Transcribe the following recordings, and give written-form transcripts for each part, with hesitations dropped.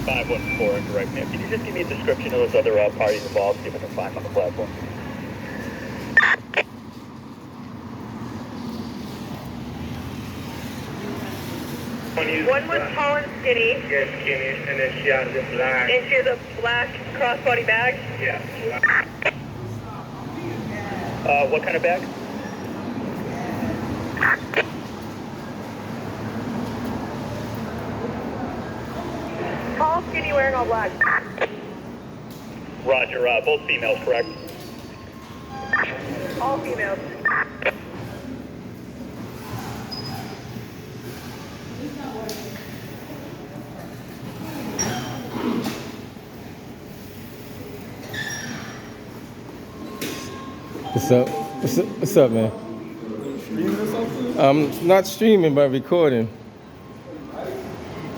514, direct man. Can you just give me a description of those other parties involved, see if I can find them on the platform? One was tall and skinny. Yeah, skinny, and then she has a black. And she has a black crossbody bag. Yeah. What kind of bag? Tall, skinny, wearing all black. Roger, both females, correct? All females. What's up? What's up, man? Streaming or something? I'm not streaming, but recording.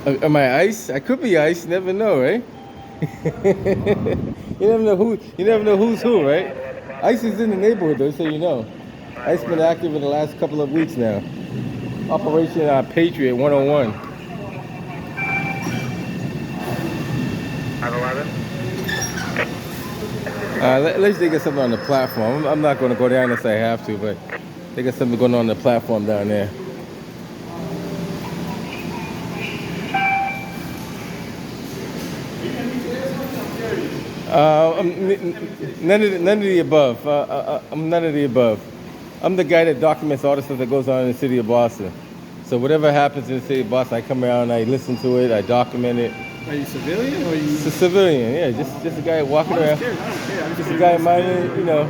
Am I ice? I could be ice. You never know, right? You never know who. You never know who's who, right? Ice is in the neighborhood, though, so you know. Ice been active in the last couple of weeks now. Operation Patriot 101. 511? Let's they get something on the platform. I'm not going to go down unless I have to, but they got something going on the platform down there. None of the above. I'm none of the above. I'm the guy that documents all the stuff that goes on in the city of Boston. So whatever happens in the city of Boston, I come around, I listen to it, I document it. Are you civilian or are you? It's a civilian, yeah, just a guy walking I around. don't care. I'm Just a guy minding, you know.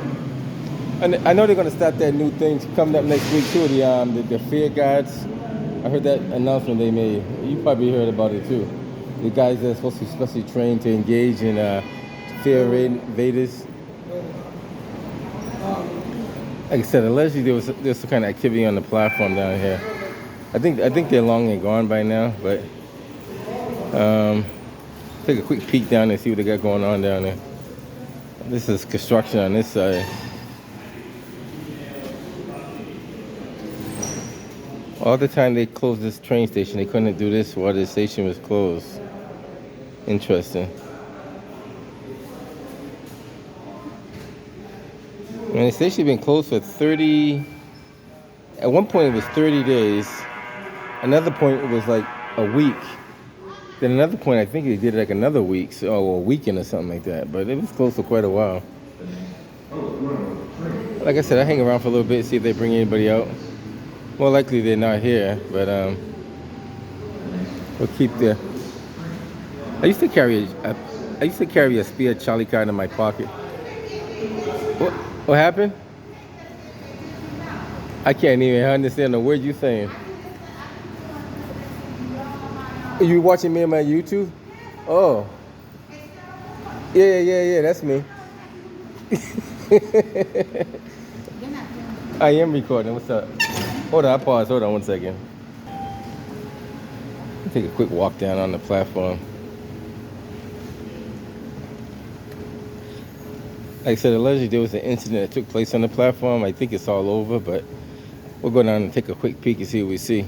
And I know they're gonna start that new thing coming up next week too. The fear guards. I heard that announcement they made. You probably heard about it too. The guys that are supposed to be specially trained to engage in fear invaders. Like I said, allegedly there was some kind of activity on the platform down here. I think they're long and gone by now, but take a quick peek down there and see what they got going on down there. This is construction on this side. All the time they closed this train station, they couldn't do this while the station was closed. Interesting. And the station had been closed for 30, at one point it was 30 days. Another point it was like a week. Then another point I think they did like another week, or a weekend or something like that. But it was closed for quite a while. Like I said, I hang around for a little bit, see if they bring anybody out. More likely they're not here, but we'll keep the. I used to carry a spare Charlie card in my pocket. What happened? I can't even understand the word you're saying. Are you watching me on my YouTube? Oh. Yeah, that's me. I am recording. What's up? Hold on, I pause. Hold on 1 second. Take a quick walk down on the platform. Like I said, allegedly there was an incident that took place on the platform. I think it's all over, but we'll go down and take a quick peek and see what we see.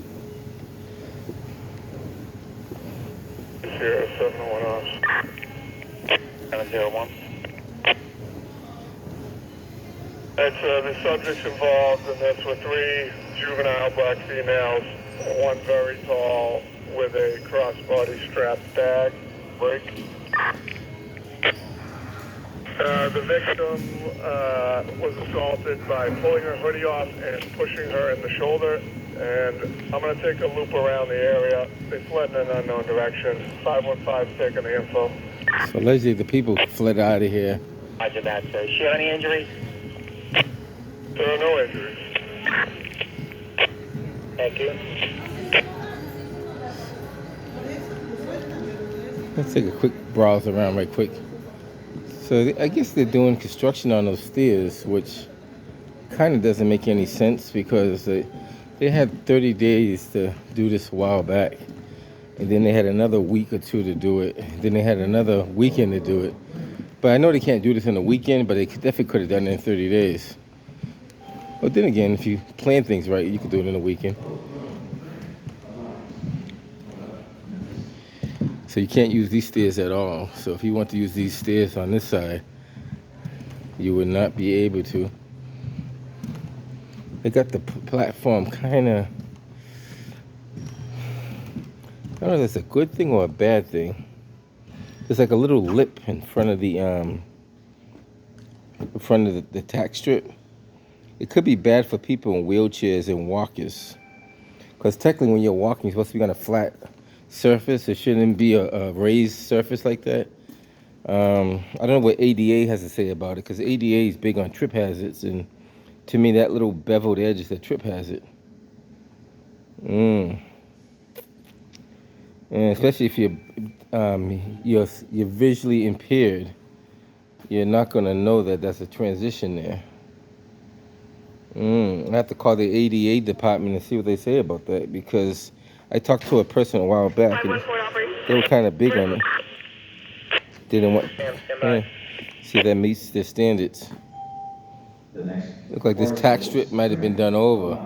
701. That's the subjects involved, and that's with 3 juvenile black females, one very tall with a crossbody strap bag, break. The victim was assaulted by pulling her hoodie off and pushing her in the shoulder. And I'm going to take a loop around the area. They fled in an unknown direction. 515 taking the info. So allegedly the people fled out of here. Roger that, sir. She have any injuries? There are no injuries. Thank you. Let's take a quick browse around right quick. So I guess they're doing construction on those stairs, which kind of doesn't make any sense because they had 30 days to do this a while back. And then they had another week or two to do it. Then they had another weekend to do it. But I know they can't do this in a weekend, but they definitely could have done it in 30 days. But then again, if you plan things right, you could do it in a weekend. So you can't use these stairs at all. So if you want to use these stairs on this side, you would not be able to. They got the platform kind of, I don't know if that's a good thing or a bad thing. There's like a little lip in front of the tack strip. It could be bad for people in wheelchairs and walkers, because technically when you're walking, you're supposed to be on a flat surface. It shouldn't be a raised surface like that. I don't know what ADA has to say about it, because ADA is big on trip hazards, and to me that little beveled edge is a trip hazard. And especially if you're visually impaired, you're not gonna know that that's a transition there. I have to call the ADA department and see what they say about that, because I talked to a person a while back and they were kind of big on it. Didn't want see if that meets their standards. Look like this tack strip might have been done over,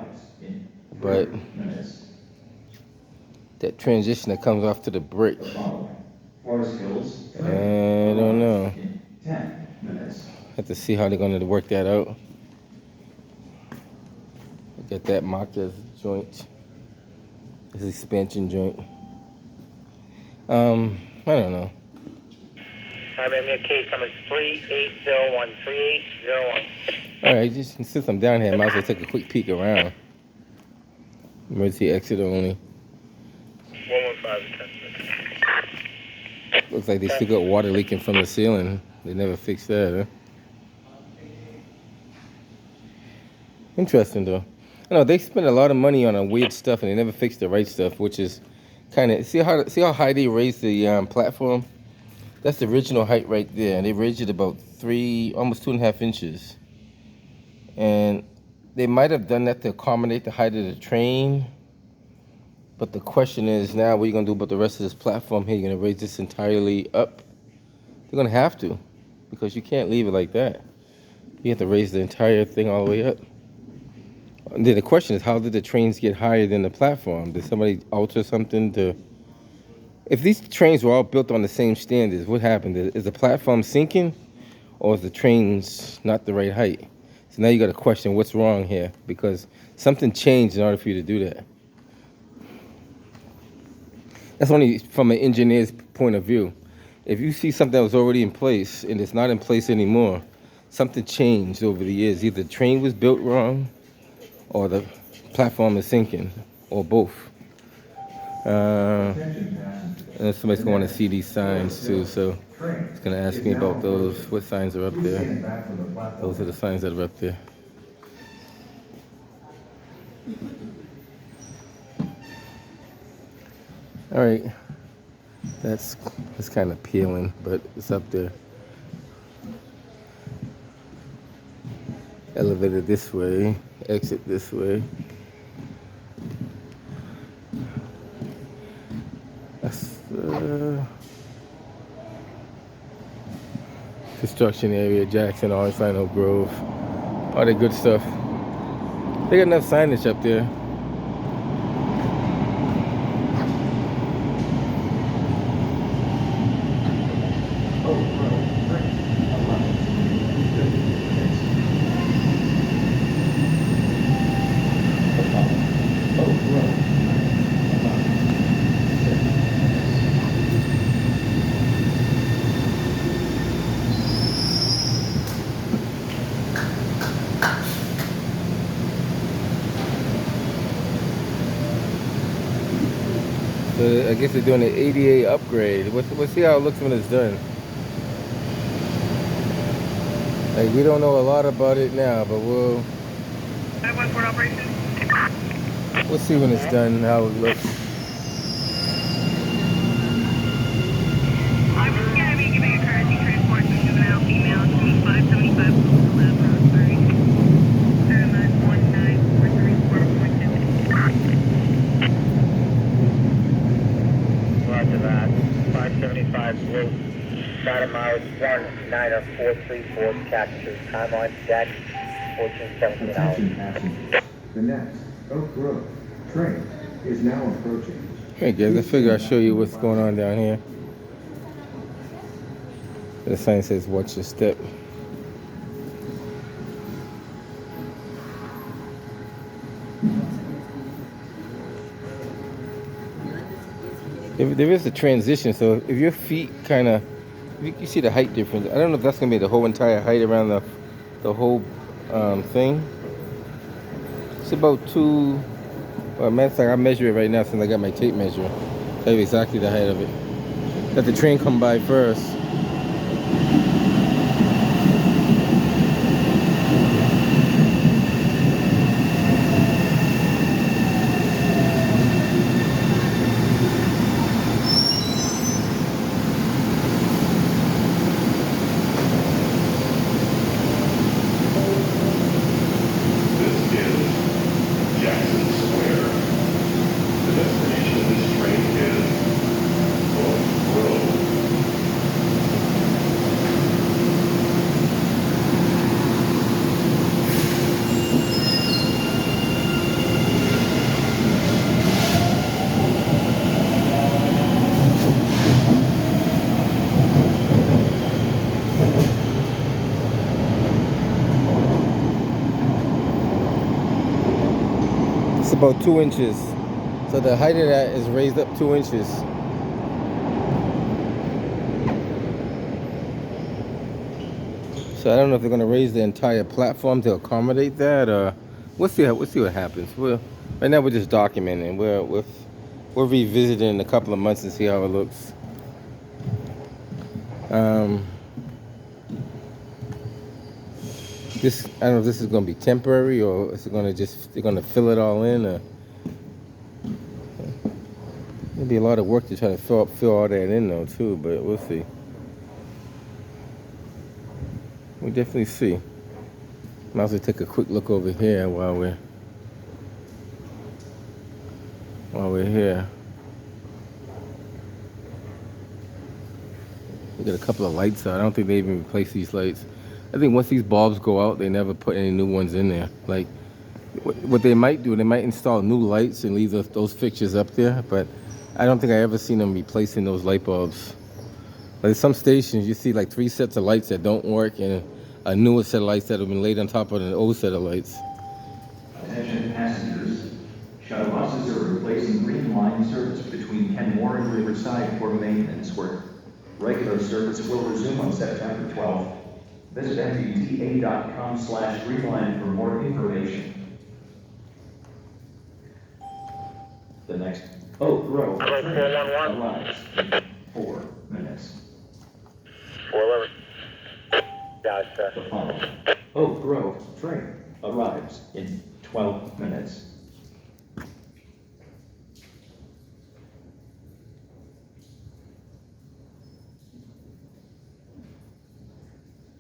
but that transition that comes off to the brick, I don't know. Have to see how they're going to work that out. Get that marked as a joint, as expansion joint. I don't know. I'm in your case number 3801, 3801. All right, just since I'm down here, I might as well take a quick peek around. Emergency exit only. 115. Looks like they still got water leaking from the ceiling. They never fixed that, huh? Interesting, though. I know they spend a lot of money on weird stuff, and they never fix the right stuff, which is kind of see how high they raised the platform. That's the original height right there, and they raised it about almost 2.5 inches. And they might have done that to accommodate the height of the train. But the question is now, what are you gonna do about the rest of this platform here? You're gonna raise this entirely up? You're gonna have to, because you can't leave it like that. You have to raise the entire thing all the way up. And then the question is, how did the trains get higher than the platform? Did somebody alter something to... If these trains were all built on the same standards, what happened? Is the platform sinking, or is the trains not the right height? So now you got to question what's wrong here, because something changed in order for you to do that. That's only from an engineer's point of view. If you see something that was already in place and it's not in place anymore, something changed over the years. Either the train was built wrong, or the platform is sinking, or both. And somebody's going to want to see these signs too, so it's going to ask me about those. What signs are up there? Those are the signs that are up there. All right, that's kind of peeling, but it's up there. Elevator this way, exit this way. That's construction area, Jackson, Orange, Oak Grove. All that good stuff. They got enough signage up there. So I guess they're doing an ADA upgrade. We'll see how it looks when it's done. Like, we don't know a lot about it now, but we'll see when it's done how it looks. I'm just going to be giving a courtesy transport to juvenile female to 575 Global Lab Road, Surrey. 19434. Roger that. 575 Blue. Data miles 19434 Cactus. Time on deck 1417 hours. Attention passengers. The next Oak Grove train is now approaching. Hey guys, I figure I'll show you what's going on down here. The sign says watch your step. There is a transition, so if your feet kind of, you see the height difference. I don't know if that's gonna be the whole entire height around the whole thing. It's about 2. Well, matter of fact, I measure it right now since I got my tape measure. Tell you exactly the height of it. Let the train come by first. It's about 2 inches. So the height of that is raised up 2 inches. So I don't know if they're gonna raise the entire platform to accommodate that, or we'll see what happens. Right now we're just documenting. We're revisiting in a couple of months and see how it looks. This, I don't know if this is gonna be temporary or is it gonna they're gonna fill it all in, or it'll be a lot of work to try to fill all that in though too, but we'll see. We'll definitely see. Might as well take a quick look over here while we're here. We got a couple of lights out. I don't think they even replace these lights. I think once these bulbs go out, they never put any new ones in there. Like, what they might do, they might install new lights and leave those fixtures up there, but I don't think I ever seen them replacing those light bulbs. Like some stations, you see like 3 sets of lights that don't work and a newer set of lights that have been laid on top of an old set of lights. Attention passengers. Shuttle buses are replacing Green Line service between Kenmore and Riverside for maintenance work. Regular service will resume on September 12th. Visit mbta.com/greenline for more information. The next Oak Grove train arrives in 4 minutes. 411. Gotcha. The following Oak Grove train arrives in 12 minutes.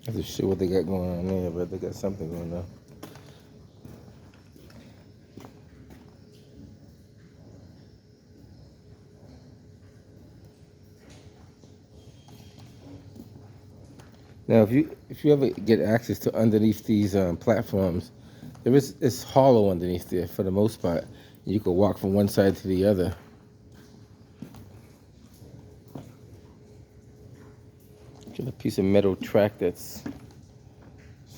I'm not sure what they got going on there, but they got something going on. Now, if you ever get access to underneath these platforms, it's hollow underneath there for the most part. You could walk from one side to the other. Got a piece of metal track that's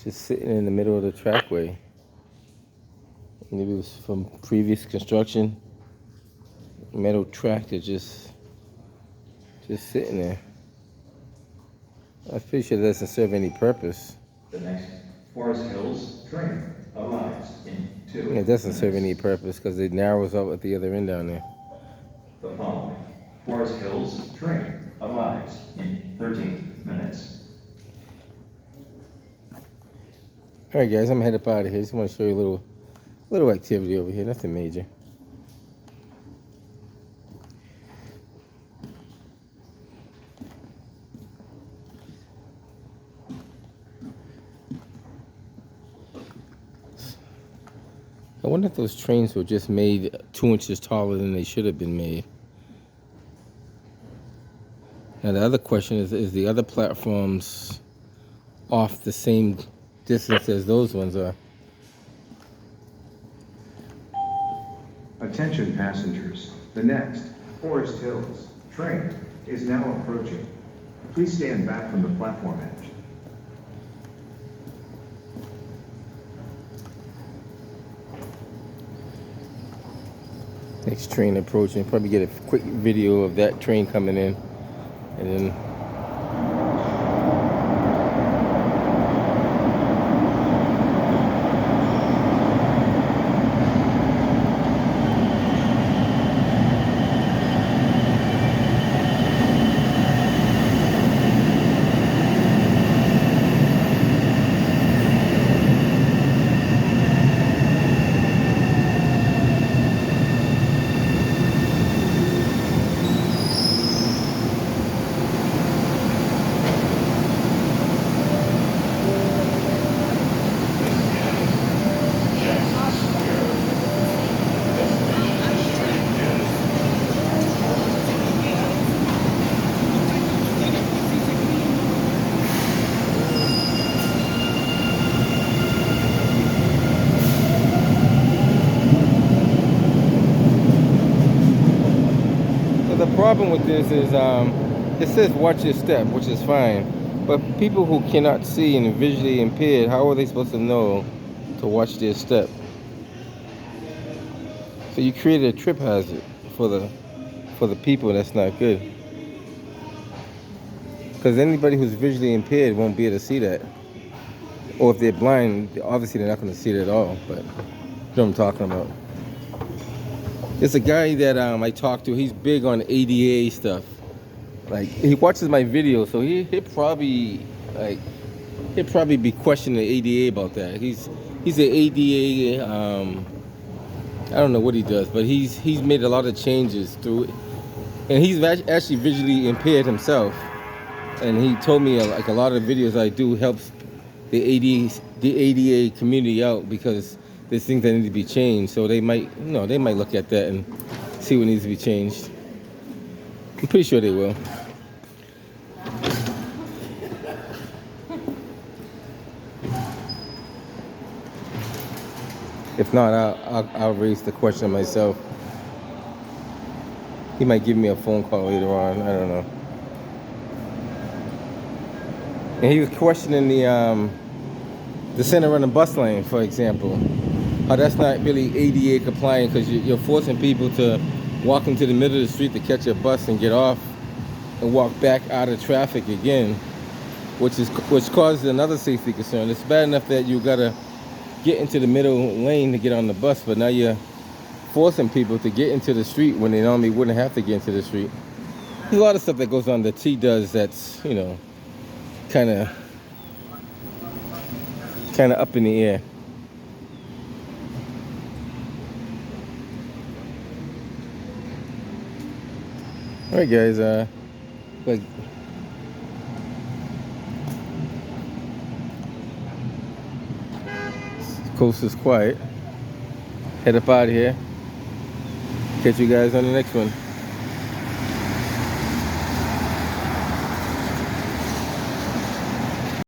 just sitting in the middle of the trackway. Maybe it was from previous construction. Metal track that's just sitting there. I'm pretty sure it doesn't serve any purpose. The next Forest Hills train arrives in 2 minutes. It doesn't serve any purpose because it narrows out at the other end down there. The following Forest Hills train arrives in 13 minutes. All right, guys, I'm headed up out of here. Just want to show you a little activity over here. Nothing major. I wonder if those trains were just made 2 inches taller than they should have been made. Now the other question is the other platforms off the same distance as those ones are? Attention passengers. The next Forest Hills. Train is now approaching. Please stand back from the platform edge. Next train approaching. Probably get a quick video of that train coming in, and then the problem with this is it says watch your step, which is fine, but people who cannot see and are visually impaired, how are they supposed to know to watch their step? So you created a trip hazard for the people. That's not good, because anybody who's visually impaired won't be able to see that, or if they're blind, obviously they're not going to see it at all. But you know what I'm talking about. There's a guy that I talked to. He's big on ADA stuff. Like, he watches my videos, so he'll probably be questioning the ADA about that. He's an ADA. I don't know what he does, but he's made a lot of changes through it, and he's actually visually impaired himself. And he told me like a lot of the videos I do helps the ADA community out, because there's things that need to be changed. So they might look at that and see what needs to be changed. I'm pretty sure they will. If not, I'll raise the question myself. He might give me a phone call later on. I don't know. And he was questioning the center on the bus lane, for example. How that's not really ADA compliant, because you're forcing people to walk into the middle of the street to catch a bus and get off and walk back out of traffic again, which causes another safety concern. It's bad enough that you gotta get into the middle lane to get on the bus, but now you're forcing people to get into the street when they normally wouldn't have to get into the street. There's a lot of stuff that goes on that T does that's, kind of up in the air. All right, guys. Like, coast is quiet. Head up out of here. Catch you guys on the next one.